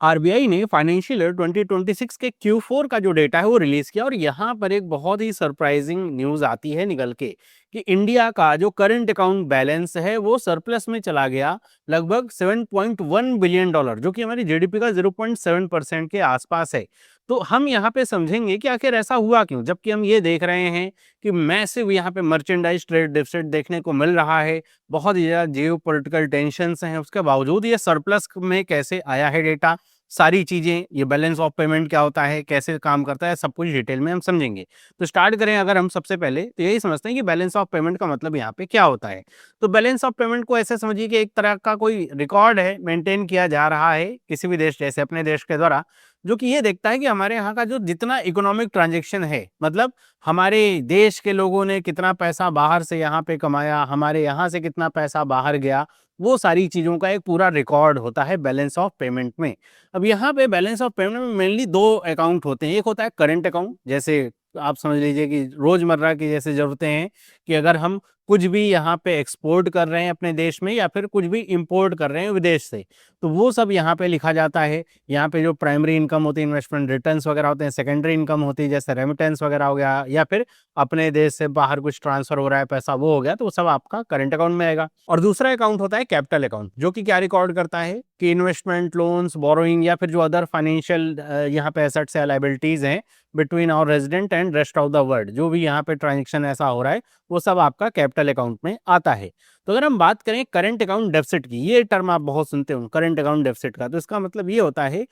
RBI ने financial year 2026 के Q4 का जो डेटा है वो रिलीज किया और यहाँ पर एक बहुत ही सरप्राइजिंग न्यूज आती है निकल के कि इंडिया का जो करंट अकाउंट बैलेंस है वो सरप्लस में चला गया लगभग 7.1 बिलियन डॉलर, जो कि हमारी जीडीपी का 0.7% के आसपास है। तो हम यहाँ पे समझेंगे कि आखिर ऐसा हुआ क्यों, जबकि हम ये देख रहे हैं कि मैसिव यहाँ पे मर्चेंडाइज ट्रेड डिफिसिट देखने को मिल रहा है, बहुत ही ज्यादा जियो पोलिटिकल टेंशन हैं, उसके बावजूद ये सरप्लस में कैसे आया है डेटा, सारी चीज़ें, ये बैलेंस ऑफ पेमेंट क्या होता है, कैसे काम करता है, सब कुछ डिटेल में हम समझेंगे। तो स्टार्ट करें अगर हम सबसे पहले तो यही समझते हैं कि बैलेंस ऑफ पेमेंट का मतलब यहाँ पे क्या होता है। तो बैलेंस ऑफ पेमेंट को ऐसे समझिए कि एक तरह का कोई रिकॉर्ड है, मेंटेन किया जा रहा है किसी भी देश जैसे अपने देश के द्वारा, जो कि ये देखता है कि हमारे यहाँ का जो जितना इकोनॉमिक ट्रांजैक्शन है, मतलब हमारे देश के लोगों ने कितना पैसा बाहर से यहाँ पे कमाया, हमारे यहाँ से कितना पैसा बाहर गया, वो सारी चीज़ों का एक पूरा रिकॉर्ड होता है बैलेंस ऑफ पेमेंट में। अब यहाँ पे बैलेंस ऑफ पेमेंट में मेनली दो अकाउंट होते हैं। एक होता है करंट अकाउंट, जैसे आप समझ लीजिए कि रोज़मर्रा की जैसे ज़रूरतें हैं कि अगर हम कुछ भी यहाँ पे एक्सपोर्ट कर रहे हैं अपने देश में या फिर कुछ भी इंपोर्ट कर रहे हैं विदेश से, तो वो सब यहाँ पे लिखा जाता है। यहाँ पे जो प्राइमरी इनकम होती है, इन्वेस्टमेंट रिटर्न्स वगैरह होते हैं, सेकेंडरी इनकम होती है जैसे रेमिटेंस वगैरह हो गया, या फिर अपने देश से बाहर कुछ ट्रांसफर हो रहा है पैसा, वो हो गया, तो वो सब आपका करंट अकाउंट में आएगा। और दूसरा अकाउंट होता है कैपिटल अकाउंट, जो कि क्या रिकॉर्ड करता है कि इन्वेस्टमेंट, लोन्स, बोरोइंग या फिर जो अदर फाइनेंशियल यहाँ पे एसेट्स या लाइबिलिटीज हैं between our resident and rest of the world, जो भी यहाँ पे ट्रांजेक्शन ऐसा हो रहा है वो सब आपका कैपिटल अकाउंट में आता है। तो अगर हम बात करें करंट अकाउंट डेफिसिट की, ये टर्म आप बहुत सुनते हो करंट अकाउंट डेफिसिट का, तो इसका मतलब ये होता है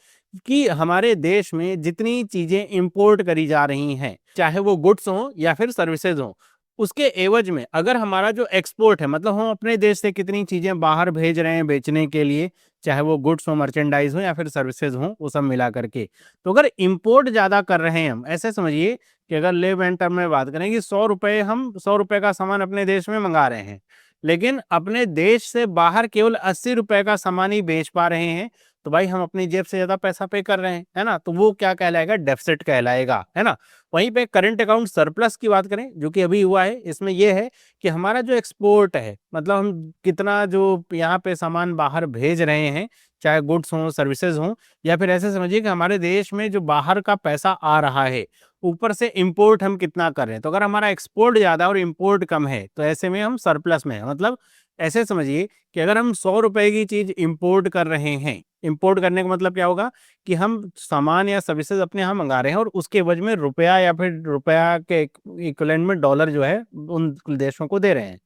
कि हमारे देश में जितनी चीजें इंपोर्ट करी जा रही हैं, चाहे वो गुड्स हो या फिर सर्विसेज हो, उसके एवज में अगर हमारा जो एक्सपोर्ट है, मतलब हम अपने देश से कितनी चीजें बाहर भेज रहे हैं बेचने के लिए, चाहे वो गुड्स हो, मर्चेंडाइज हो या फिर सर्विसेज हो, वो सब मिला करके, तो अगर इंपोर्ट ज्यादा कर रहे हैं हम, ऐसे समझिए कि अगर लेव एंड टर्म में बात करें कि 100 रुपए, हम 100 रुपए का सामान अपने देश में मंगा रहे हैं, लेकिन अपने देश से बाहर केवल 80 रुपए का सामान ही बेच पा रहे हैं, तो भाई हम अपनी जेब से ज्यादा पैसा पे कर रहे हैं, है ना, तो वो क्या कहलाएगा, डेफिसिट कहलाएगा, है ना। वहीं पे करंट अकाउंट सरप्लस की बात करें, जो कि अभी हुआ है, इसमें यह है कि हमारा जो एक्सपोर्ट है, मतलब हम कितना जो यहाँ पे सामान बाहर भेज रहे हैं, चाहे गुड्स हों, सर्विसेज हों, या फिर ऐसे समझिए कि हमारे देश में जो बाहर का पैसा आ रहा है, ऊपर से इंपोर्ट हम कितना कर रहे हैं। तो अगर हमारा एक्सपोर्ट ज़्यादा और इंपोर्ट कम है, तो ऐसे में हम सरप्लस में है। मतलब ऐसे समझिए कि अगर हम 100 रुपए की चीज़ इंपोर्ट कर रहे हैं, इंपोर्ट करने का मतलब क्या होगा कि हम सामान या सर्विसेज अपने यहाँ मंगा रहे हैं और उसके एवज में रुपया या फिर रुपया के इक्विवेलेंट में डॉलर जो है उन देशों को दे रहे हैं।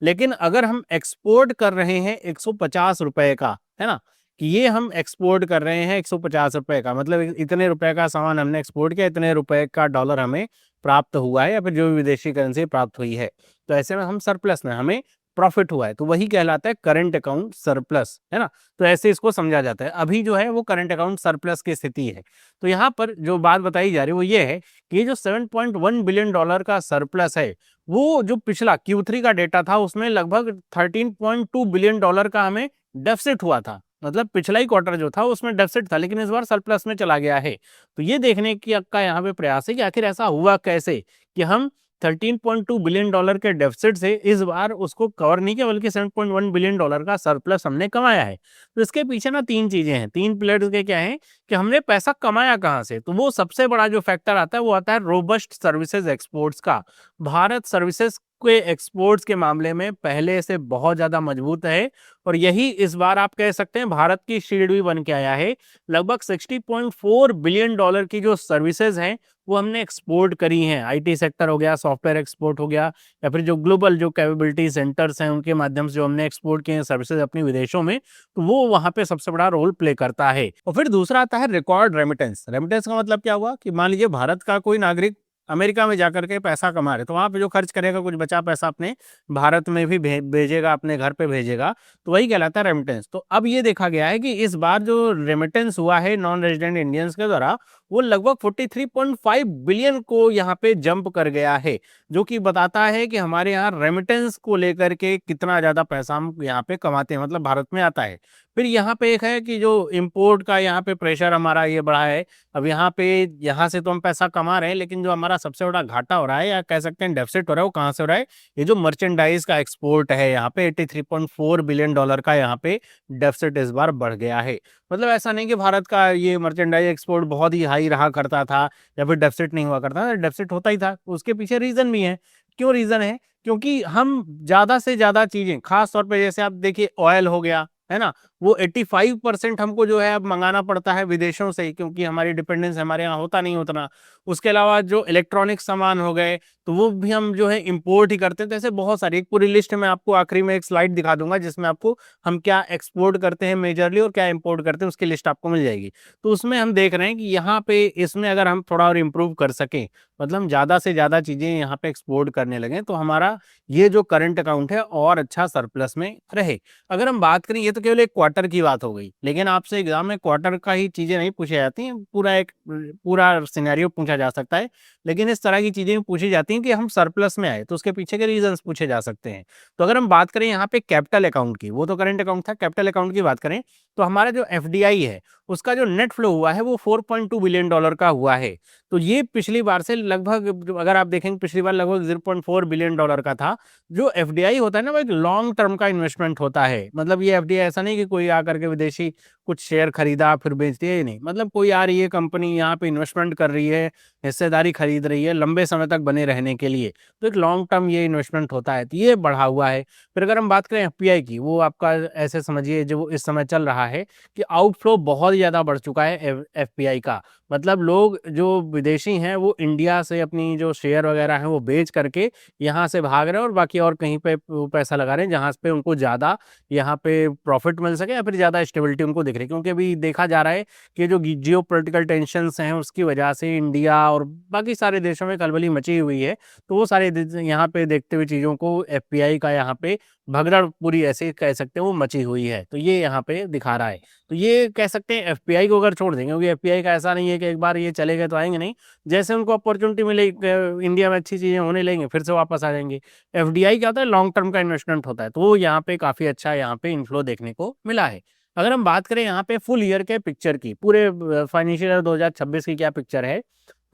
लेकिन अगर हम एक्सपोर्ट कर रहे हैं 150 रुपए का, है ना, कि ये हम एक्सपोर्ट कर रहे हैं 150 रुपए का, मतलब इतने रुपए का सामान हमने एक्सपोर्ट किया, इतने रुपए का डॉलर हमें प्राप्त हुआ है या फिर जो भी विदेशी करेंसी प्राप्त हुई है, तो ऐसे में हम सरप्लस में, हमें प्रॉफिट हुआ है, तो वही कहलाता है करंट अकाउंट सरप्लस, है ना। तो ऐसे इसको समझा जाता है। अभी जो है वो करंट अकाउंट सरप्लस की स्थिति है। तो यहाँ पर जो बात बताई जा रही है वो ये है कि ये जो 7.1 बिलियन डॉलर का सरप्लस है, वो जो पिछला Q3 का डेटा था उसमें लगभग 13.2 बिलियन डॉलर का हमें डेफिसिट हुआ था। मतलब पिछला ही क्वार्टर जो था उसमें डेफिसिट था, लेकिन इस बार सरप्लस में चला गया है। तो ये देखने की का यहाँ पे प्रयास है कि आखिर ऐसा हुआ कैसे कि हम 13.2 बिलियन डॉलर के डेफिसिट से इस बार उसको कवर नहीं किया, बल्कि 7.1 बिलियन डॉलर का सरप्लस हमने कमाया है। तो इसके पीछे ना तीन चीजें हैं, तीन पिलर्स के क्या हैं कि हमने पैसा कमाया कहाँ से। तो वो सबसे बड़ा जो फैक्टर आता है वो आता है रोबस्ट सर्विसेज एक्सपोर्ट्स का। भारत सर्विसेज के एक्सपोर्ट्स के मामले में पहले से बहुत ज्यादा मजबूत है, और यही इस बार आप कह सकते हैं भारत की शील्ड भी बन के आया है। लगभग 60.4 बिलियन डॉलर की जो सर्विसेज हैं वो हमने एक्सपोर्ट करी हैं। आईटी सेक्टर हो गया, सॉफ्टवेयर एक्सपोर्ट हो गया, या फिर जो ग्लोबल जो कैपेबिलिटी सेंटर्स हैं उनके माध्यम से जो हमने एक्सपोर्ट किए हैं सर्विसेज अपनी विदेशों में, तो वो वहाँ पे सबसे बड़ा रोल प्ले करता है। और फिर दूसरा आता है रिकॉर्ड रेमिटेंस। रेमिटेंस का मतलब क्या हुआ कि मान लीजिए भारत का कोई नागरिक अमेरिका में जाकर के पैसा कमा रहे, तो वहाँ पे जो खर्च करेगा कुछ बचा पैसा अपने भारत में भी भेजेगा, अपने घर पे भेजेगा, तो वही कहलाता है रेमिटेंस। तो अब ये देखा गया है कि इस बार जो रेमिटेंस हुआ है नॉन रेजिडेंट इंडियंस के द्वारा, वो लगभग 43.5 बिलियन को यहाँ पे जंप कर गया है, जो कि बताता है कि हमारे यहाँ रेमिटेंस को लेकर के कितना ज्यादा पैसा हम यहाँ पे कमाते हैं, मतलब भारत में आता है। फिर यहाँ पे एक है कि जो इम्पोर्ट का यहाँ पे प्रेशर हमारा ये बढ़ा है। अब यहाँ पे, यहाँ से तो हम पैसा कमा रहे हैं, लेकिन जो हमारा सबसे बड़ा घाटा हो रहा है या कह सकते हैं डेफिसिट हो रहा है, वो कहाँ से हो रहा है, ये जो मर्चेंडाइज का एक्सपोर्ट है, यहाँ पे 83.4 बिलियन डॉलर का यहाँ पे डेफिसिट इस बार बढ़ गया है। मतलब ऐसा नहीं कि भारत का ये मर्चेंडाइज एक्सपोर्ट बहुत ही हाई रहा करता था या फिर डेफिसिट नहीं हुआ करता था, डेफिसिट होता ही था। उसके पीछे रीज़न भी है। क्यों रीज़न है? क्योंकि हम ज़्यादा से ज़्यादा चीज़ें, ख़ास तौर पे जैसे आप देखिए ऑयल हो गया, है ना? वो 85% हमको जो है अब मँगाना पड़ता है विदेशों से ही, क्योंकि हमारी डिपेंडेंस हमारे यहाँ होता नहीं उतना। उसके अलावा जो इलेक्ट्रॉनिक सामान हो गए, तो वो भी हम जो है इम्पोर्ट ही करते हैं। तो ऐसे बहुत सारी एक पूरी लिस्ट मैं आपको आखिरी में एक स्लाइड दिखा दूँगा, जिसमें आपको हम क्या एक्सपोर्ट करते हैं मेजरली और क्या इम्पोर्ट करते हैं, उसकी लिस्ट आपको मिल जाएगी। तो उसमें हम देख रहे हैं कि यहाँ पे इसमें अगर हम थोड़ा और इम्प्रूव कर सकें, मतलब हम ज़्यादा से ज़्यादा चीज़ें यहाँ पे एक्सपोर्ट करने लगें, तो हमारा ये जो करंट अकाउंट है और अच्छा सरप्लस में रहे। अगर हम बात करें, ये तो केवल एक क्वार्टर की बात हो गई, लेकिन आपसे एग्ज़ाम में क्वार्टर का ही चीज़ें नहीं पूछी जाती हैं, पूरा सिनेरियो पूछा जा सकता है। लेकिन इस तरह की चीज़ें पूछी जाती हैं कि हम सरप्लस में आए, तो उसके पीछे के रीज़न्स पूछे जा सकते हैं। तो अगर हम बात करें यहाँ पे कैपिटल अकाउंट की, वो तो करंट अकाउंट था, कैपिटल अकाउंट की बात करें, तो हमारा जो एफडीआई है, उसका जो नेट फ्लो हुआ है वो $4.2 बिलियन का हुआ है। तो ये पिछली बार से लगभग, जो अगर आप देखेंगे पिछली बार लगभग $0.4 बिलियन का था। जो एफडीआई होता है ना, वो एक लॉन्ग टर्म का इन्वेस्टमेंट होता है। मतलब ये एफडीआई ऐसा नहीं कि कोई आकर के विदेशी कुछ शेयर खरीदा फिर बेच दिया, ये नहीं। मतलब कोई आ रही है कंपनी यहाँ पे इन्वेस्टमेंट कर रही है, हिस्सेदारी खरीद रही है लंबे समय तक बने रहने के लिए, तो एक लॉन्ग टर्म ये इन्वेस्टमेंट होता है, तो ये बढ़ा हुआ है। फिर अगर हम बात करें एफपीआई की, वो आपका ऐसे समझिए जो इस समय चल रहा है कि आउटफ्लो बहुत ही ज़्यादा बढ़ चुका है एफपीआई का। मतलब लोग जो विदेशी हैं वो इंडिया से अपनी जो शेयर वगैरह हैं वो बेच करके यहाँ से भाग रहे हैं और बाकी और कहीं पे पैसा लगा रहे हैं, जहाँ पे उनको ज़्यादा यहाँ पे प्रॉफिट मिल सके या फिर ज़्यादा स्टेबिलिटी उनको दिख रही है। क्योंकि अभी देखा जा रहा है कि जो जियो पोलिटिकल टेंशन्स हैं उसकी वजह से इंडिया और बाकी सारे देशों में खलबली मची हुई है। तो वो सारे यहाँ पे देखते हुए चीज़ों को एफपीआई का यहाँ पे भगदड़ पूरी ऐसे कह सकते हैं वो मची हुई है, तो ये यहाँ पे दिखा रहा है। तो ये कह सकते हैं एफपीआई को अगर छोड़ देंगे, क्योंकि एफपीआई का ऐसा नहीं है कि एक बार ये चले गए तो आएंगे नहीं। जैसे उनको अपॉर्चुनिटी मिले, इंडिया में अच्छी चीज़ें होने लगेंगे, फिर से वापस आ जाएंगे। एफडीआई क्या होता है, लॉन्ग टर्म का इन्वेस्टमेंट होता है, तो वो यहाँ पे काफ़ी अच्छा यहाँ पे इन्फ्लो देखने को मिला है। अगर हम बात करें यहाँ पे फुल ईयर के पिक्चर की, पूरे फाइनेंशियल ईयर 2026 की क्या पिक्चर है,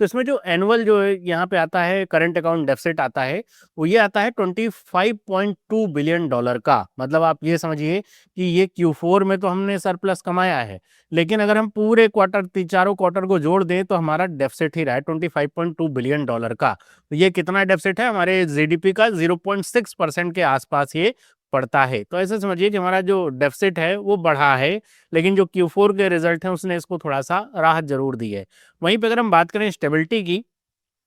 तो इसमें जो एनुअल जो है यहाँ पे आता है करंट अकाउंट डेफिसिट आता है, वो ये आता है $25.2 बिलियन का। मतलब आप ये समझिए कि ये Q4 में तो हमने सरप्लस कमाया है, लेकिन अगर हम पूरे क्वार्टर चारों क्वार्टर को जोड़ दें तो हमारा डेफिसिट ही रहा है $25.2 बिलियन का। तो ये कितना डेफिसिट है, हमारे जीडीपी का 0.6% के आसपास ये पड़ता है। तो ऐसे समझिए कि हमारा जो डेफिसिट है वो बढ़ा है, लेकिन जो Q4 के रिजल्ट हैं उसने इसको थोड़ा सा राहत जरूर दी है। वहीं पे अगर हम बात करें स्टेबिलिटी की,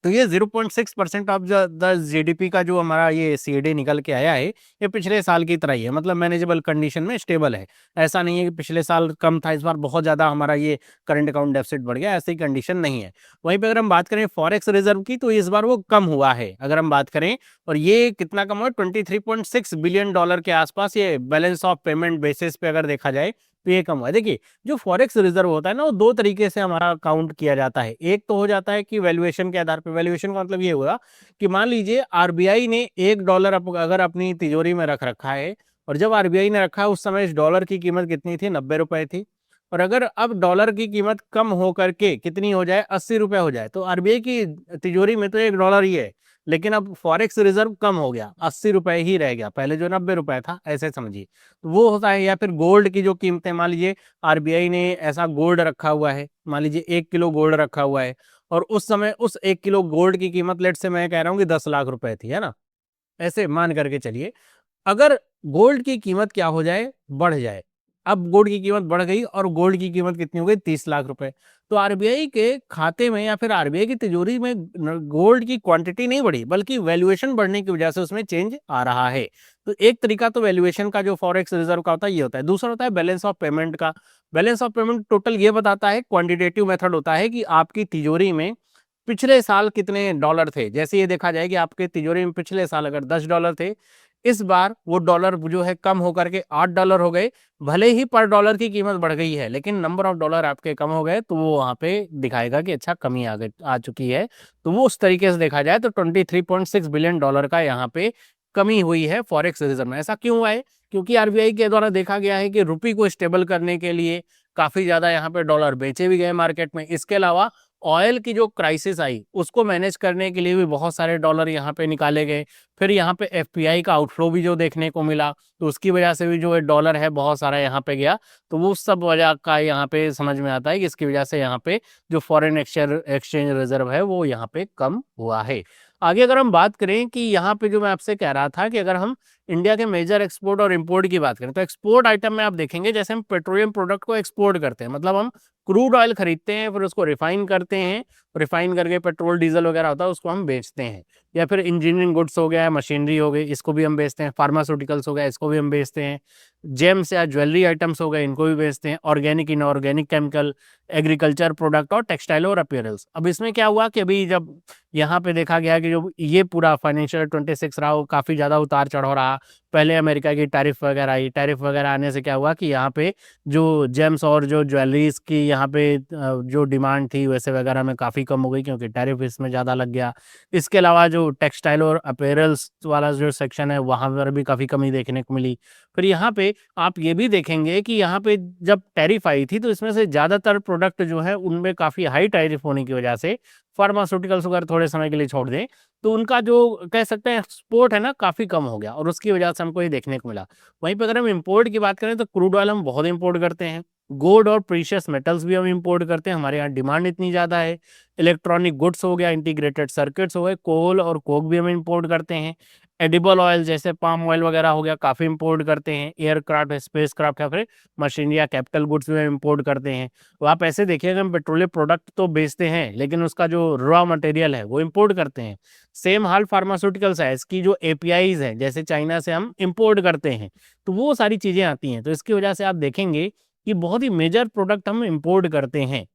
तो ये 0.6% ऑफ द जीडीपी का जो हमारा ये सीएडी निकल के आया है, ये पिछले साल की तरह ही है। मतलब मैनेजेबल कंडीशन में स्टेबल है। ऐसा नहीं है कि पिछले साल कम था, इस बार बहुत ज़्यादा हमारा ये करंट अकाउंट डेफिसिट बढ़ गया, ऐसी कंडीशन नहीं है। वहीं पे अगर हम बात करें फॉरेक्स रिजर्व की, तो इस बार वो कम हुआ है अगर हम बात करें, और ये कितना कम हुआ, $23.6 बिलियन के आसपास। ये बैलेंस ऑफ पेमेंट बेसिस पे अगर देखा जाए तो ये कम हुआ है। देखिए, जो फॉरेक्स रिजर्व होता है ना, वो दो तरीके से हमारा काउंट किया जाता है। एक तो हो जाता है कि वैल्यूएशन के आधार पे। वैल्यूएशन का मतलब ये हुआ कि मान लीजिए आरबीआई ने $1 अगर अपनी तिजोरी में रख रखा है, और जब आरबीआई ने रखा उस समय इस डॉलर की कीमत कितनी थी, ₹90 थी। और अगर अब डॉलर की कीमत कम होकर के कितनी हो जाए, ₹80 हो जाए, तो आरबीआई की तिजोरी में तो $1 ही है, लेकिन अब फॉरेक्स रिजर्व कम हो गया, ₹80 ही रह गया, पहले जो ₹90 था, ऐसे समझिए। तो वो होता है। या फिर गोल्ड की जो कीमतें, मान लीजिए आरबीआई ने ऐसा गोल्ड रखा हुआ है, मान लीजिए 1 किलो गोल्ड रखा हुआ है, और उस समय उस 1 किलो गोल्ड की कीमत लेट से मैं कह रहा हूँ कि 10 लाख रुपए थी, है ना, ऐसे मान करके चलिए। अगर गोल्ड की कीमत क्या हो जाए, बढ़ जाए, अब गोल्ड की कीमत बढ़ गई और गोल्ड की कीमत कितनी हो गई, 30 लाख रुपए, तो आरबीआई के खाते में या फिर आरबीआई की तिजोरी में गोल्ड की क्वांटिटी नहीं बढ़ी, बल्कि वैल्यूएशन बढ़ने की वजह से उसमें चेंज आ रहा है। तो एक तरीका तो वैल्यूएशन का जो फॉरेक्स रिजर्व का होता है ये होता है। दूसरा होता है बैलेंस ऑफ पेमेंट का। बैलेंस ऑफ पेमेंट टोटल ये बताता है, क्वांटिटेटिव मेथड होता है कि आपकी तिजोरी में पिछले साल कितने डॉलर थे। जैसे ये देखा जाए कि आपके तिजोरी में पिछले साल अगर $10 थे, इस बार वो डॉलर जो है कम होकर के $8 हो गए। भले ही पर डॉलर की कीमत बढ़ गई है, लेकिन नंबर ऑफ डॉलर आपके कम हो गए, तो वो वहाँ पे दिखाएगा कि अच्छा कमी आ चुकी है। तो वो उस तरीके से देखा जाए तो $23.6 बिलियन का यहाँ पे कमी हुई है फॉरेक्स रिजर्व में। ऐसा क्यों हुआ है? क्योंकि आरबीआई के द्वारा देखा गया है कि रुपये को स्टेबल करने के लिए काफी ज्यादा यहाँ पे डॉलर बेचे भी गए मार्केट में। इसके अलावा ऑयल की जो क्राइसिस आई उसको मैनेज करने के लिए भी बहुत सारे डॉलर यहाँ पे निकाले गए। फिर यहाँ पे एफपीआई का आउटफ्लो भी जो देखने को मिला, तो उसकी वजह से भी जो डॉलर है बहुत सारा यहाँ पे गया। तो वो सब वजह का यहाँ पे समझ में आता है कि इसकी वजह से यहाँ पे जो फॉरेन एक्सचेंज रिजर्व है वो यहाँ पे कम हुआ है। आगे अगर हम बात करें कि यहाँ पे जो मैं आपसे कह रहा था कि अगर हम इंडिया के मेजर एक्सपोर्ट और इंपोर्ट की बात करें, तो एक्सपोर्ट आइटम में आप देखेंगे जैसे हम पेट्रोलियम प्रोडक्ट को एक्सपोर्ट करते हैं, मतलब हम क्रूड ऑयल खरीदते हैं, फिर उसको रिफाइन करते हैं, रिफाइन करके पेट्रोल डीजल वगैरह होता है उसको हम बेचते हैं। या फिर इंजीनियरिंग गुड्स हो गया, मशीनरी हो गई, इसको भी हम बेचते हैं। फार्मास्यूटिकल्स हो गया, इसको भी हम बेचते हैं। जेम्स या ज्वेलरी आइटम्स हो गए, इनको भी बेचते हैं। Organic, inorganic chemical, agriculture product और टेक्सटाइल और अपीयरेंस। अब इसमें क्या हुआ कि अभी जब यहाँ पे देखा गया कि जो ये पूरा फाइनेंशियल 26 रहा वो काफ़ी ज़्यादा उतार चढ़ाव रहा। पहले अमेरिका की टैरिफ वगैरह आई, टैरिफ वगैरह आने से क्या हुआ कि यहाँ पे जो जेम्स और जो ज्वेलरीज की यहाँ पे जो डिमांड थी वैसे वगैरह में काफ़ी कम हो गई, क्योंकि टैरिफ इसमें ज़्यादा लग गया। इसके अलावा जो टेक्सटाइल और अपैरल्स वाला जो सेक्शन है वहाँ पर भी काफ़ी कमी देखने को मिली। फिर यहाँ पे आप ये भी देखेंगे कि यहाँ पे जब टैरिफ आई थी तो इसमें से ज़्यादातर प्रोडक्ट जो है उनमें काफ़ी हाई टैरिफ होने की वजह से, फार्मास्यूटिकल्स वगैरह थोड़े समय के लिए छोड़ दें, तो उनका जो कह सकते हैं एक्सपोर्ट है ना काफ़ी कम हो गया, और उसकी वजह से हमको ये देखने को मिला। वहीं पे अगर हम इंपोर्ट की बात करें तो क्रूड ऑयल हम बहुत इंपोर्ट करते हैं। गोल्ड और प्रीशियस मेटल्स भी हम इंपोर्ट करते हैं, हमारे यहाँ डिमांड इतनी ज़्यादा है। इलेक्ट्रॉनिक गुड्स हो गया, इंटीग्रेटेड सर्किट्स हो गए, कोल और कोक भी हम इंपोर्ट करते हैं। एडिबल ऑयल जैसे पाम ऑयल वगैरह हो गया, काफ़ी इंपोर्ट करते हैं। एयरक्राफ्ट, स्पेस क्राफ्ट या फिर मशीन या कैपिटल गुड्स भी हम इंपोर्ट करते हैं। तो आप ऐसे देखिएगा हम पेट्रोलियम प्रोडक्ट तो बेचते हैं लेकिन उसका जो रॉ मटेरियल है वो इंपोर्ट करते हैं। सेम हाल फार्मास्यूटिकल्स है, इसकी जो एपीआईज है जैसे चाइना से हम इंपोर्ट करते हैं, तो वो सारी चीज़ें आती हैं। तो इसकी वजह से आप देखेंगे कि बहुत ही मेजर प्रोडक्ट हम इंपोर्ट करते हैं,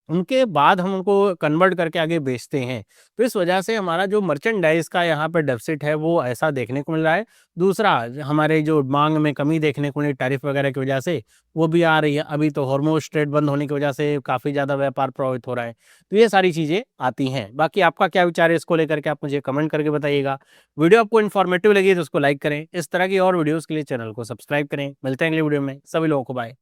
उनके बाद हम उनको कन्वर्ट करके आगे बेचते हैं। तो इस वजह से हमारा जो मर्चेंडाइज़ का यहाँ पे डेफ़िसिट है वो ऐसा देखने को मिल रहा है। दूसरा, हमारे जो माँग में कमी देखने को मिली टैरिफ वगैरह की वजह से, वो भी आ रही है। अभी तो हॉर्मुज़ स्ट्रेट बंद होने की वजह से काफ़ी ज़्यादा व्यापार प्रभावित हो रहा है। तो ये सारी चीज़ें आती हैं। बाकी आपका क्या विचार है इसको लेकर के आप मुझे कमेंट करके बताइएगा। वीडियो आपको इन्फॉर्मेटिव लगी तो उसको लाइक करें। इस तरह की और वीडियोज़ के लिए चैनल को सब्सक्राइब करें। मिलते हैं अगली वीडियो में। सभी लोगों को बाय।